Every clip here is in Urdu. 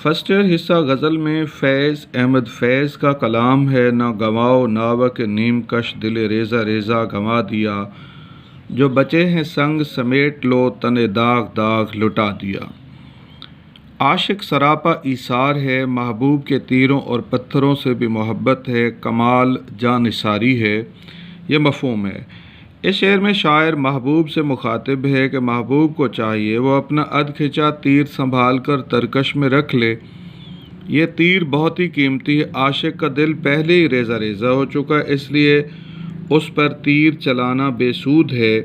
فرسٹ ایئر حصہ غزل میں فیض احمد فیض کا کلام ہے۔ نہ گنواؤ ناوک نیم کش دل ریزہ ریزہ گنوا دیا، جو بچے ہیں سنگ سمیٹ لو تن داغ داغ لٹا دیا۔ عاشق سراپا ایثار ہے، محبوب کے تیروں اور پتھروں سے بھی محبت ہے، کمال جاں نثاری ہے، یہ مفہوم ہے۔ اس شعر میں شاعر محبوب سے مخاطب ہے کہ محبوب کو چاہیے وہ اپنا اد کھچا تیر سنبھال کر ترکش میں رکھ لے۔ یہ تیر بہت ہی قیمتی ہے، عاشق کا دل پہلے ہی ریزہ ریزہ ہو چکا ہے، اس لیے اس پر تیر چلانا بے سود ہے۔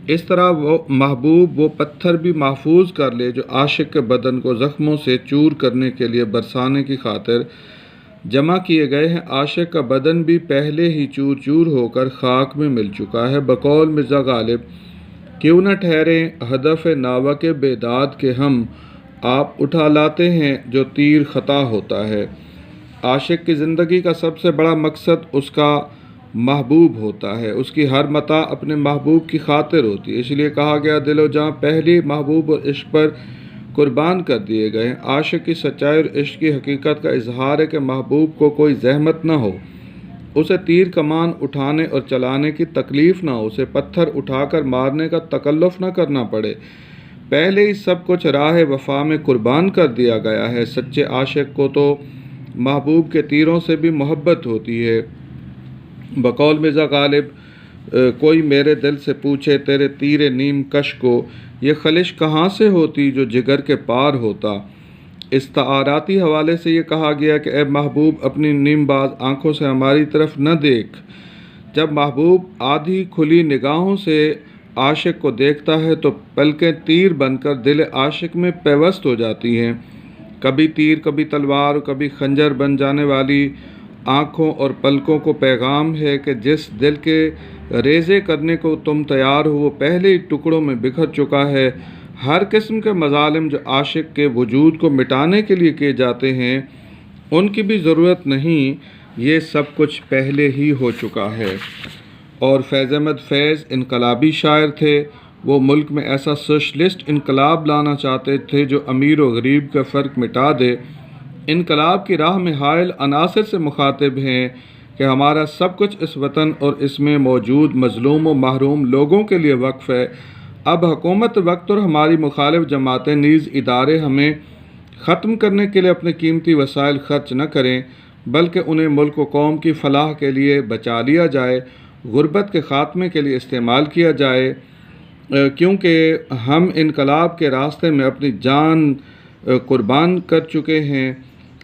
اس طرح وہ محبوب وہ پتھر بھی محفوظ کر لے جو عاشق کے بدن کو زخموں سے چور کرنے کے لیے برسانے کی خاطر جمع کیے گئے ہیں۔ عاشق کا بدن بھی پہلے ہی چور چور ہو کر خاک میں مل چکا ہے۔ بقول مرزا غالب، کیوں نہ ٹھہریں ہدف ناوک بیداد کے ہم، آپ اٹھا لاتے ہیں جو تیر خطا ہوتا ہے۔ عاشق کی زندگی کا سب سے بڑا مقصد اس کا محبوب ہوتا ہے، اس کی ہر متاع اپنے محبوب کی خاطر ہوتی ہے، اس لیے کہا گیا دل و جاں پہلی محبوب اور عشق پر قربان کر دیے گئے ہیں۔ عاشق کی سچائی اور عشق کی حقیقت کا اظہار ہے کہ محبوب کو کوئی زحمت نہ ہو، اسے تیر کمان اٹھانے اور چلانے کی تکلیف نہ ہو، اسے پتھر اٹھا کر مارنے کا تکلف نہ کرنا پڑے، پہلے ہی سب کچھ راہ وفا میں قربان کر دیا گیا ہے۔ سچے عاشق کو تو محبوب کے تیروں سے بھی محبت ہوتی ہے۔ بقول مرزا غالب، کوئی میرے دل سے پوچھے تیرے تیر نیم کش کو، یہ خلش کہاں سے ہوتی جو جگر کے پار ہوتا۔ استعاراتی حوالے سے یہ کہا گیا کہ اے محبوب اپنی نیم باز آنکھوں سے ہماری طرف نہ دیکھ۔ جب محبوب آدھی کھلی نگاہوں سے عاشق کو دیکھتا ہے تو پلکیں تیر بن کر دل عاشق میں پیوست ہو جاتی ہیں۔ کبھی تیر کبھی تلوار کبھی خنجر بن جانے والی آنکھوں اور پلکوں کو پیغام ہے کہ جس دل کے ریزے کرنے کو تم تیار ہو وہ پہلے ہی ٹکڑوں میں بکھر چکا ہے۔ ہر قسم کے مظالم جو عاشق کے وجود کو مٹانے کے لیے کیے جاتے ہیں ان کی بھی ضرورت نہیں، یہ سب کچھ پہلے ہی ہو چکا ہے۔ اور فیض احمد فیض انقلابی شاعر تھے، وہ ملک میں ایسا سوشلسٹ انقلاب لانا چاہتے تھے جو امیر و غریب کا فرق مٹا دے۔ انقلاب کی راہ میں حائل عناصر سے مخاطب ہیں کہ ہمارا سب کچھ اس وطن اور اس میں موجود مظلوم و محروم لوگوں کے لیے وقف ہے۔ اب حکومت وقت اور ہماری مخالف جماعتیں نیز ادارے ہمیں ختم کرنے کے لیے اپنے قیمتی وسائل خرچ نہ کریں، بلکہ انہیں ملک و قوم کی فلاح کے لیے بچا لیا جائے، غربت کے خاتمے کے لیے استعمال کیا جائے، کیونکہ ہم انقلاب کے راستے میں اپنی جان قربان کر چکے ہیں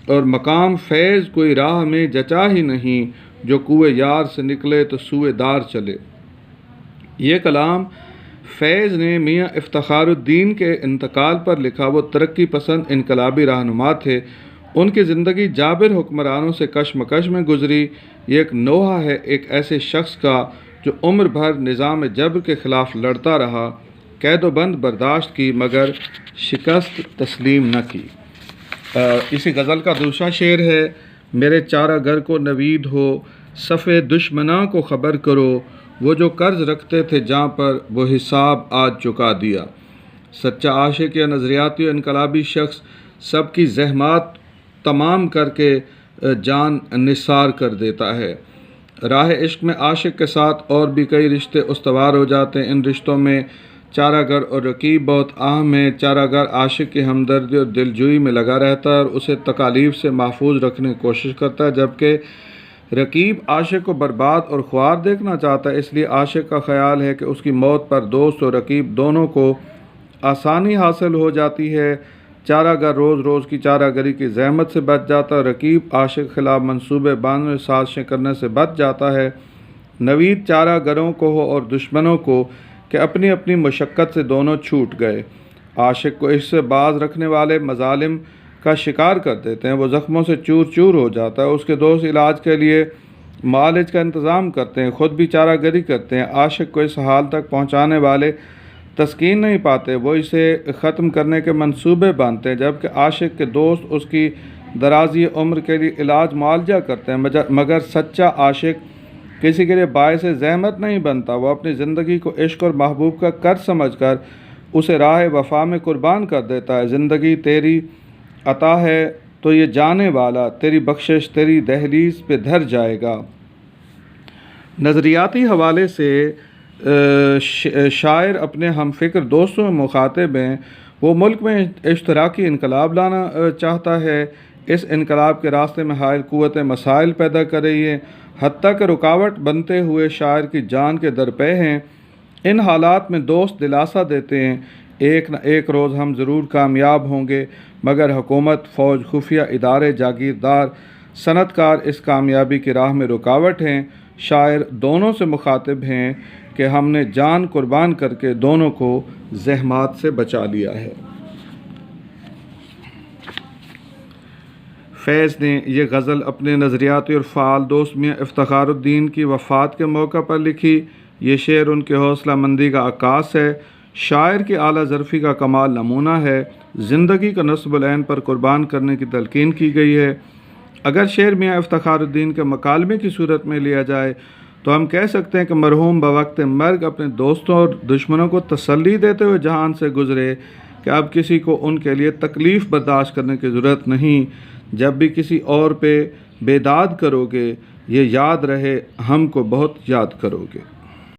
اور مقام فیض کوئی راہ میں جچا ہی نہیں، جو کوئے یار سے نکلے تو سوئے دار چلے۔ یہ کلام فیض نے میاں افتخار الدین کے انتقال پر لکھا۔ وہ ترقی پسند انقلابی رہنما تھے، ان کی زندگی جابر حکمرانوں سے کشمکش میں گزری۔ یہ ایک نوحہ ہے ایک ایسے شخص کا جو عمر بھر نظام جبر کے خلاف لڑتا رہا، قید و بند برداشت کی مگر شکست تسلیم نہ کی۔ اسی غزل کا دوسرا شعر ہے، میرے چارہ گر کو نوید ہو، صفِ دشمناں کو خبر کرو، وہ جو قرض رکھتے تھے جاں پر وہ حساب آج چکا دیا۔ سچا عاشق یا نظریاتی و انقلابی شخص سب کی زحمات تمام کر کے جان نثار کر دیتا ہے۔ راہ عشق میں عاشق کے ساتھ اور بھی کئی رشتے استوار ہو جاتے ہیں۔ ان رشتوں میں چارہ گر اور رقیب بہت اہم ہیں۔ چارہ گر عاشق کی ہمدردی اور دلجوئی میں لگا رہتا ہے اور اسے تکالیف سے محفوظ رکھنے کی کوشش کرتا ہے، جبکہ رقیب عاشق کو برباد اور خوار دیکھنا چاہتا ہے۔ اس لیے عاشق کا خیال ہے کہ اس کی موت پر دوست اور رقیب دونوں کو آسانی حاصل ہو جاتی ہے۔ چارہ گر روز روز کی چارہ گری کی زحمت سے بچ جاتا ہے، رقیب عاشق کے خلاف منصوبے باندھنے سازشیں کرنے سے بچ جاتا ہے۔ نوید چارہ گروں کو ہو اور دشمنوں کو کہ اپنی اپنی مشقت سے دونوں چھوٹ گئے۔ عاشق کو اس سے باز رکھنے والے مظالم کا شکار کر دیتے ہیں، وہ زخموں سے چور چور ہو جاتا ہے۔ اس کے دوست علاج کے لیے معالج کا انتظام کرتے ہیں، خود بھی چارہ گری کرتے ہیں۔ عاشق کو اس حال تک پہنچانے والے تسکین نہیں پاتے، وہ اسے ختم کرنے کے منصوبے باندھتے ہیں، جبکہ عاشق کے دوست اس کی درازی عمر کے لیے علاج معالجہ کرتے ہیں۔ مگر سچا عاشق کسی کے لیے باعث زحمت نہیں بنتا، وہ اپنی زندگی کو عشق اور محبوب کا قرض سمجھ کر اسے راہ وفا میں قربان کر دیتا ہے۔ زندگی تیری عطا ہے تو یہ جانے والا تیری بخشش تیری دہلیز پہ دھر جائے گا۔ نظریاتی حوالے سے شاعر اپنے ہم فکر دوستوں میں مخاطب ہیں۔ وہ ملک میں اشتراکی انقلاب لانا چاہتا ہے، اس انقلاب کے راستے میں حائل قوت مسائل پیدا کر رہی ہے، حتیٰ کہ رکاوٹ بنتے ہوئے شاعر کی جان کے درپے ہیں۔ ان حالات میں دوست دلاسا دیتے ہیں، ایک نہ ایک روز ہم ضرور کامیاب ہوں گے، مگر حکومت، فوج، خفیہ ادارے، جاگیردار، صنعت کار اس کامیابی کی راہ میں رکاوٹ ہیں۔ شاعر دونوں سے مخاطب ہیں کہ ہم نے جان قربان کر کے دونوں کو زحمات سے بچا لیا ہے۔ فیض نے یہ غزل اپنے نظریاتی اور فعال دوست میاں افتخار الدین کی وفات کے موقع پر لکھی۔ یہ شعر ان کے حوصلہ مندی کا عکاس ہے، شاعر کی اعلیٰ ظرفی کا کمال نمونہ ہے، زندگی کا نصب العین پر قربان کرنے کی تلقین کی گئی ہے۔ اگر شعر میاں افتخار الدین کے مکالمے کی صورت میں لیا جائے تو ہم کہہ سکتے ہیں کہ مرحوم بوقت مرگ اپنے دوستوں اور دشمنوں کو تسلی دیتے ہوئے جہان سے گزرے کہ اب کسی کو ان کے لیے تکلیف برداشت کرنے کی ضرورت نہیں۔ جب بھی کسی اور پہ بیداد کرو گے، یہ یاد رہے ہم کو بہت یاد کرو گے۔